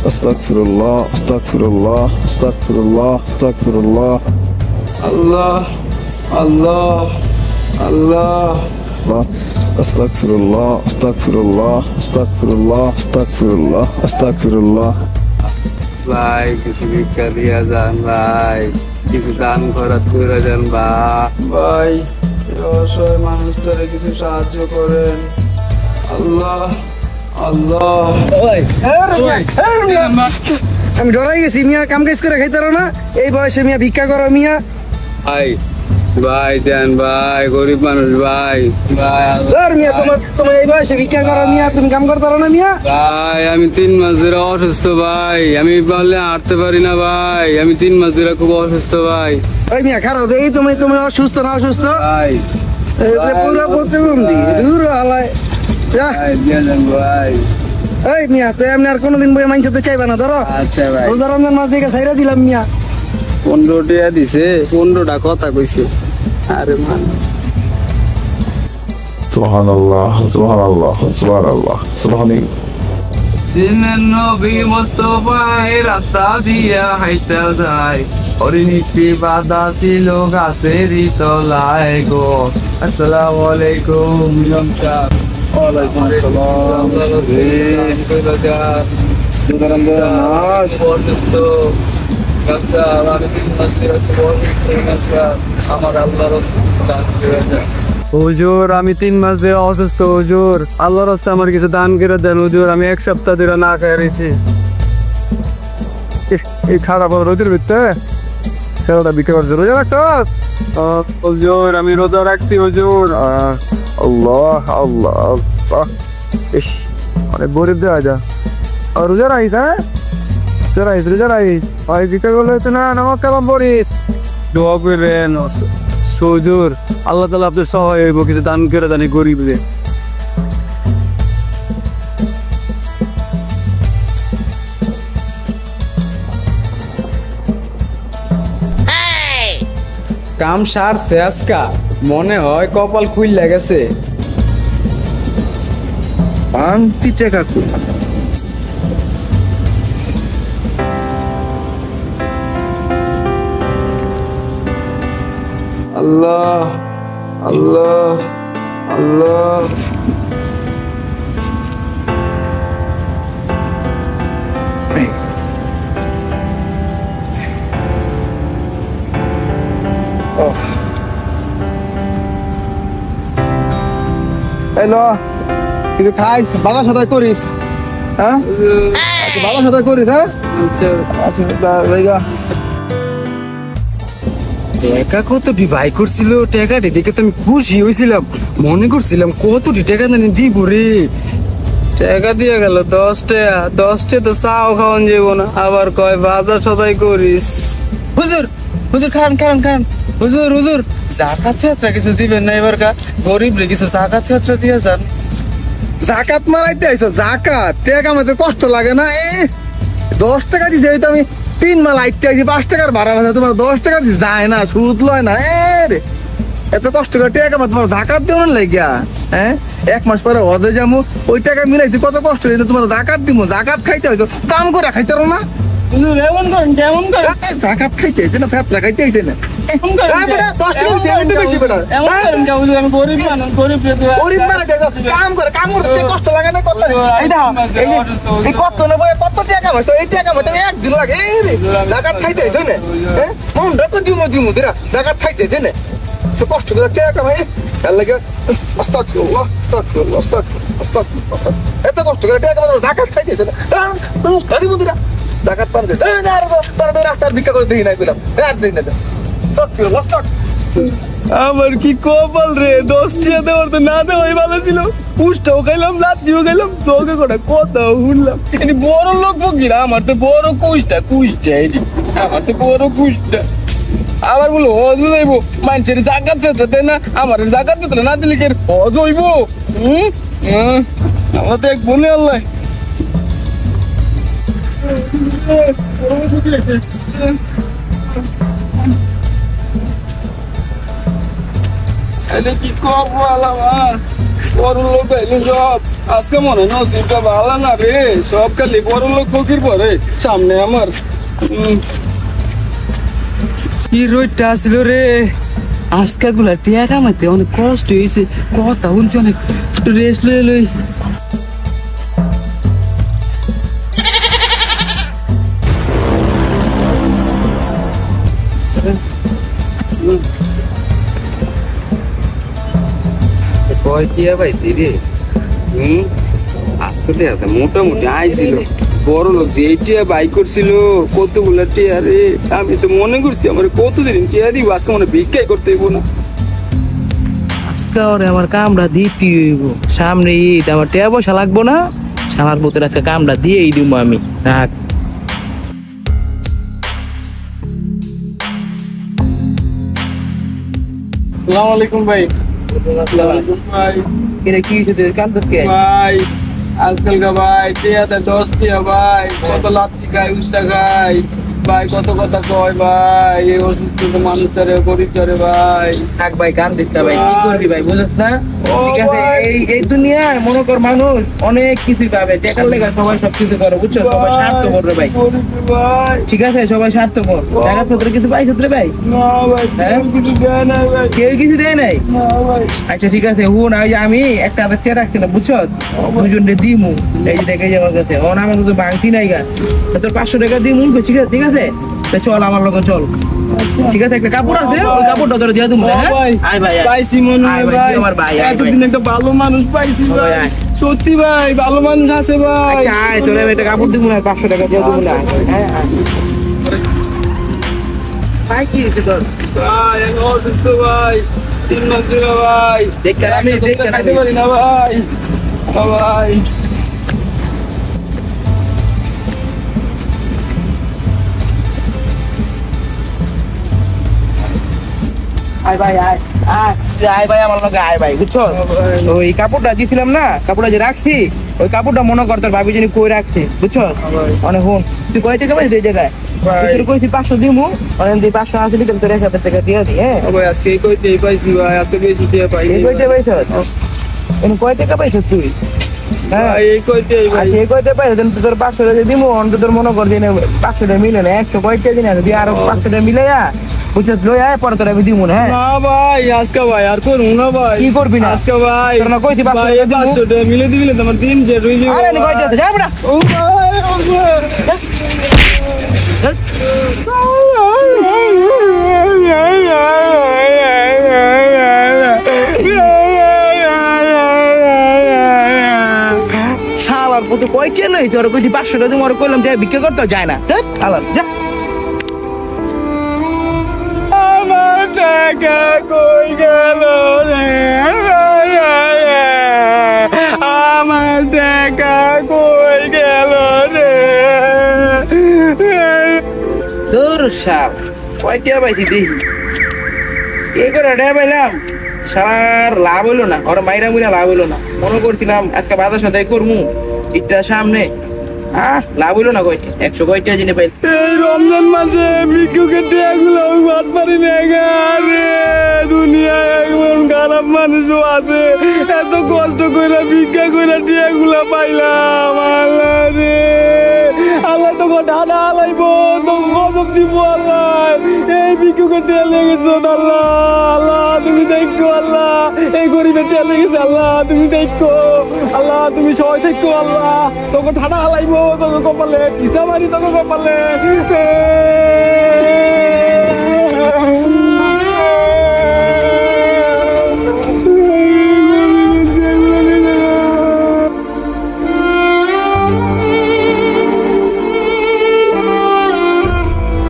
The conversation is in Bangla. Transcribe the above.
আস্তাগফিরুল্লাহ আস্তাগফিরুল্লাহ আস্তাগফিরুল্লাহ আস্তাগফিরুল্লাহ আল্লাহ আল্লাহ আল্লাহ আস্তাগফিরুল্লাহ আস্তাগফিরুল্লাহ আস্তাগফিরুল্লাহ আস্তাগফিরুল্লাহ আস্তাগফিরুল্লাহ। ভাই কিছু ভিক্ষা দিয়া যান ভাই, কিছু দান খরচ করে যান ভাই, অসহায় মানুষটারে কিছু সাহায্য করেন। আল্লাহ আল্লাহ। আমি ডরাই গেছি মিয়া, কাম কাজ করে খাইতে পারো না এই বয়সে মিয়া, ভিক্ষা করো মিয়া। ভাই ভাই দেন ভাই, গরিব মানুষ ভাই। ভাই মিয়া তোমার এই বয়সে ভিক্ষা করো মিয়া, তুমি কাম করতে পারো না মিয়া? ভাই আমি 3 মাস ধরে অসুস্থ ভাই, আমি বললে হাঁটতে পারি না ভাই, আমি 3 মাস ধরে খুব অসুস্থ ভাই। ওই মিয়া খারাপ এই তুমি অসুস্থ না অসুস্থ ভাই পুরো প্রতিবন্ধী দূর হালায় ভাই। এই মিয়া তো এমনি আর কোনোদিন বই মাইনসাতে চাইবা না ধরো। আচ্ছা ভাই, রোজা রমজান মাস দিকে ছাইরা দিলাম মিয়া। 15 টাকা দিছে, 15টা কথা কইছে। আরে মান সুবহানাল্লাহ সুবহানাল্লাহ সুবহানাল্লাহ সুবহানাল্লাহ। দিনের নবী মুস্তাফায় রাস্তা দিয়া হাইটা যায়, অরিনীতি বাধা ছিল গাছেরই তলায় গো। আসসালামু আলাইকুম নমস্কার। ওয়ালাইকুম আসসালাম। হুজুর আমি 3 মাস ধরে অসুস্থ হুজুর, আল্লাহর রাস্তায় আমার কিছু দান করে দেন হুজুর, আমি 1 সপ্তাহ ধরে না খেয়ে রয়েছি। এই খারাপ রোদের ভিতরে ছেলেটা বিক্রি করছে। রোজা রাখছস? হুজুর আমি রোজা রাখছি হুজুর। আল্লাহ আল্লাহ আল্লাহ। ইস অনেক গরিব দেওয়া যা। আর রোজা রাখিস? হ্যাঁ রোজা রাখিস। ভাই জিজ্ঞাসা করলে তো না নামাজ কেমন পড়িস? দোয়া করেন হুজুর, আল্লাহ তাআলা আপনার সহায় হইব, কিছু দান করে দেন গরিবরে। কাম সারছে আজকা, মনে হয় কপাল খুইল্লা গেছে। পান্তি টাকা কই? আল্লাহ আল্লাহ আল্লাহ। এলো কিছু খাইস, বাবা সাথে করিস? হ্যাঁ বাবা সাথে করিস? হ্যাঁ আচ্ছা টাকা কতটি ভাই করছিল, টাকাটি দেখে তো আমি খুশি হয়েছিলাম, মনে করছিলাম কতটি টাকা জানি দিব রে। টাকা দিয়ে গেল 10 টাকা, 10 টাকা তো চাও খাওয়ান যাব না, আবার কয় বাজার সদাই করিস। হুজুর হুজুর খান খান খান। হুজুর হুজুর জাকাত ফেতরা কিছু দিবেন না এবার কা, গরিব রে কিছু জাকাত ফেতরা দিয়ে যান। জাকাত মারাইতে আইছো? জাকাত টাকা আমাদের কষ্ট লাগে না? 10 টাকা দিতে হইতো আমি 3 মাল আইতে আইছি, 5 টাকার ভাড়া ভাড়া তোমার 10 টাকা দিতে যায় না, সুদ লয় না। রে এত কষ্ট করে টাকা তোমার জাকাত দেওয়া লাগিয়া? হ্যাঁ 1 মাস পরে হজে যাবো, ওই টাকা মিলাইতে কত কষ্ট হইতো, তোমার জাকাত দিব? জাকাত খাইতে হইতো, কাম করে খাইতে পারো না? এমন করেন কেমন করেন? জাকাত খাইতে হইছে না, ফেতরা খাইতে হইছে না। 10 টাকা দিতে আমি তো বেশি বেটা। আমি গরিব মানুষ, গরিব গরিব মানে কাম করে, কাম করতে কষ্ট লাগে না? কত এই দেখো এই কত না বই কত টাকা কামাইছো, এই টাকা কামাইতে একদিন লাগে। এই রে জাকাত খাইতে হইছে না? হ্যাঁ মন রাখো দিমু দিরা জাকাত খাইতে হইছে না, তো কষ্ট করে টাকা কামাই এর লাগে। আস্তাগফিরুল্লাহ আস্তাগফিরুল্লাহ আস্তাগফিরুল্লাহ। এত কষ্ট করে টাকা কামাই জাকাত খাইতে হইছে না, দিমু দিরা জাকাত পান দে না। আর তোরা রাস্তার ভিক্ষা করে দিই নাই কইলাম, আর দিই না। আস্তাগফিরুল্লাহ আমার কি কপাল রে, 10 টাকা দেওয়ার তো না দেওয়াই ভালো ছিল। পুষ্টাও খাইলাম, লাচ্ছিও খাইলাম, তোকে করে কথাও শুনলাম। এটি বড় লোক বকিরা, আমার তো বড় কুষ্টা এটি, আমার তো বড় কুষ্টা। আবার বলো হজ যাইব, মানুষের জাকাত ফেতরা দেয় না, আমার জাকাত ফেতরা না দিলে কি হজ হইব? আমার তো এক বোনে আল্লাহ। কি কব আমার বড় লোক সব আজকে মনে হয় নসিবটা ভালো না রে, সব খালি বড় লোক ফকির পরে সামনে আমার। কি রোদটা আসছিল রে, আজকে গুলা টিয়া কামাইতে অনেক কষ্ট হয়েছে, কথা শুনছি অনেক, একটু রেস্ট লই লই। কয় টিয়া পাইছি রে, আজকে তো মোটামুটি আইছিল, বড় লোক যে টিয়া বাই করছিল কতগুলা টিয়া রে, আমি তো মনে করছি আমার কতদিন টিয়া দিব, আজকে মনে ভিক্ষাই করতে হইব না। আজকে ওরে আমার কামড়া দিতে হইব, সামনে ঈদ, আমার টিয়া পয়সা লাগবো না, শালার মতো আজকে কামড়া দিয়েই দিব আমি। রাখ আসসালামু আলাইকুম ভাই। ভাই এটা কি কান্দস কে ভাই আজকালকার ভাই টিয়াতে 10 টিয়া ভাই, কত লাত্তি খায় উস্তা খায় ভাই, কত কথা কয় ভাই, এই অসুস্থ মানুষ ধরে গরিব ধরে ভাই। থাক ভাই, কান দিস না ভাই, কি করবি ভাই বুঝছ না? ও ঠিক আছে, ভাই। এই দুনিয়ায় মনে কর মানুষ অনেক কিছু পাবে, টাকার লেগা সবাই সবকিছু করে, বুঝছো? সবাই স্বার্থ করবে ভাই, গরিব ভাই। ঠিক আছে? সবাই স্বার্থ কর, টাকা পত্র কিছু পাইছ রে ভাই? না ভাই, হ্যাঁ? কিছু দেয় না ভাই। কেউ কিছু দেয় নাই? না ভাই। আচ্ছা ঠিক আছে, হুন ওই যে আমি একটা হাজার টাকা রাখছিলাম, বুঝছো? দুজনে দিমু, এই যে দেখে আমার কাছে অন, আমাকে তো ভাঙতি নাই গা, তা তোর 500 টাকা দিমু, ঠিক আছে? ঠিক আছে, তা চল আমার লগে চল, ঠিক আছে? একটা কাপড় আছে, ওই কাপড়টা তোর দিয়ে দিমু, হ্যাঁ? ভাই, আয় ভাই, আয়। পাইছি মনে হয় আয় ভাই, ভাই, তুই আমার ভাই, আয় ভাই। এতদিন একটা ভালো মানুষ পাইছি ও ভাই, ভাই, আয়। সত্যি ভাই ভালো মানুষ আছে ভাই। আচ্ছা আয়, তোর আমি একটা কাপড় দিমু না, 500 টাকা দিয়ে দিমু না, হ্যাঁ? আয়। ভাই কি হয়েছে তোর? ভাই আমি অসুস্থ ভাই, 3 মাস ধরে ভাই, দেখতে আমি একটা দেখতে কথা খাইতে পারি না ভাই। ও ভাই আয় ভাই, আয় আয়, তুই আয় ভাই আমার লগে, আয় ভাই, বুঝছো? ওই কাপড়টা দিছিলাম না, কাপড়টা যে রাখছি, ওই কাপড়টা মনে কর তোর ভাবি জানি কই রাখছে, বুঝছো? অনেক হুন, তুই কয় টাকা পাইছিস এই জায়গায়? ভাই। তুই কইছি 500 দিমু, অনেক তুই 500 আসলি তাহলে তোর 1000 টাকা দিয়ে দি, হ্যাঁ? ও ভাই আজকে এই কইতেই পাইছি ভাই, আজকে বেশি দিয়ে পাইনি এই কয়টা পাইছ? এনে কয় টাকা পাইছ তুই? হ্যাঁ, ভাই, এই কইতেই ভাই। আচ্ছা এই কয়টা পাইছ? তাহলে তো তোর 500 টাকা দিমু, অন্ত তোর মনে কর যে 500 টাকা মিলে না, 100 কয়টা দিন আছে, তুই আরো 500 টাকা মিলাইয়া বুঝছিস লই আয়, পরে তোর আমি দিমু না, হ্যাঁ? না ভাই আজকে ভাই আর করবো না ভাই। কি করবি না? আজকে ভাই তোর না কইছি 500 ভাই, টাকা দিমু? 500 টাকা মিলে দিবি না, তোমার দিন যে রইলি আরে এনে কয়টা আছে? যা বড়া। ও ভাই, ও শালার পুতে কয়টা লই তোর কইছি 500 টাকা দিমু, আর কইলাম যে ভিক্ষা করতে যায় না, ধ্যাৎ, শালার যা। আমার টাকা কই গেল রে, আমার টাকা কই গেল রে। তোর শাল কয়টা পাইছি দেখি, এ করে রে পাইলাম, শালার লাভ হইলো না, ওর মাইরা মুইরা লাভ হইলো না, মনে করছিলাম আজকে বাজার সদাই করমু, ইটটা সামনে, লাভ হইলো না, কয়টা 100 কয়টা জিনে পাইল। এই রমজান মাসে ভিক্ষুকের টিয়াগুলো ভাত পারি না রে, দুনিয়ায় এমন খারাপ মানুষও আছে, এত কষ্ট করে ভিক্ষা করে টিয়াগুলা পাইলাম। আল্লাহ রে, আল্লাহ তো ডানা আলাইবো, তো গজব দিব আল্লাহ, এই ভিক্ষুকের টিয়া লেগেছো আল্লাহ, আল্লাহ তুমি দেখো আল্লাহ, এই গরিবের টিয়া লেগেছে আল্লাহ তুমি দেখো, আল্লাহ তুমি সবাই দেখো আল্লাহ, তোকে ঠাডা হালাইবো, তোকে কপালে পিসা মারি, তোকে কপালে